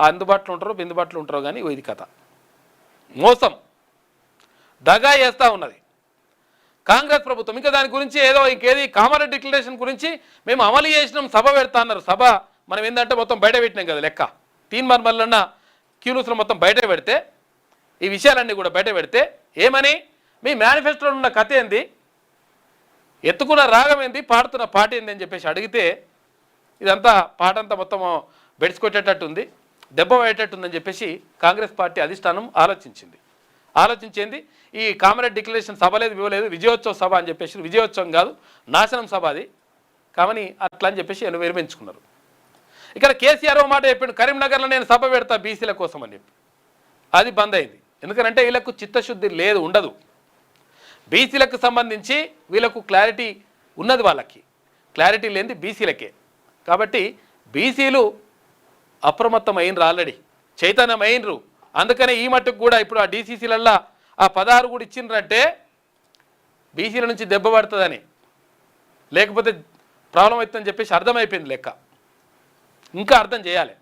అందుబాటులో ఉంటారో బిందుబాటులో ఉంటారో కానీ ఇది కథ మోసం దగా చేస్తూ ఉన్నది కాంగ్రెస్ ప్రభుత్వం. ఇంకా దాని గురించి ఏదో ఇంకేది కామారెడ్డి డిక్లరేషన్ గురించి మేము అమలు చేసినాం సభ పెడతా అన్నారు. సభ మనం ఏంటంటే మొత్తం బయట పెట్టినాం కదా లెక్క. తీన్మార్ మల్లన్న క్యూన్యూస్లో మొత్తం బయట పెడితే ఈ విషయాలన్నీ కూడా బయట పెడితే ఏమని మీ మేనిఫెస్టోలో ఉన్న కథ ఏంది, ఎత్తుకున్న రాగం ఏంది, పాడుతున్న పాట ఏంది అని చెప్పేసి అడిగితే ఇదంతా పాట అంతా మొత్తం బెడిసికొట్టేటట్టు ఉంది, దెబ్బ పడేటట్టుందని చెప్పేసి కాంగ్రెస్ పార్టీ అధిష్టానం ఆలోచించింది. ఈ కామారెడ్డి డిక్లరేషన్ సభ లేదు ఇవ్వలేదు, విజయోత్సవ సభ అని చెప్పేసి, విజయోత్సవం కాదు నాశనం సభ అది కావని అట్లా అని చెప్పేసి విరమించుకున్నారు. ఇక్కడ కేసీఆర్ ఓ మాట చెప్పిండు, కరీంనగర్లో నేను సభ పెడతా బీసీల కోసం అని చెప్పి. అది బంద్ అయింది. ఎందుకంటే వీళ్ళకు చిత్తశుద్ధి లేదు, ఉండదు. బీసీలకు సంబంధించి వీళ్ళకు క్లారిటీ ఉన్నది, వాళ్ళకి క్లారిటీ లేనిది బీసీలకే. కాబట్టి బీసీలు అప్రమత్తమైనరు, ఆల్రెడీ చైతన్యమైనరు. అందుకనే ఈ మట్టుకు కూడా ఇప్పుడు ఆ డీసీసీలల్లో ఆ 16 కూడా ఇచ్చిండ్రంటే బీసీల నుంచి దెబ్బ పడుతుందని, లేకపోతే ప్రాబ్లం అవుతుందని చెప్పేసి అర్థమైపోయింది లెక్క. ఇంకా అర్థం చేయాలి.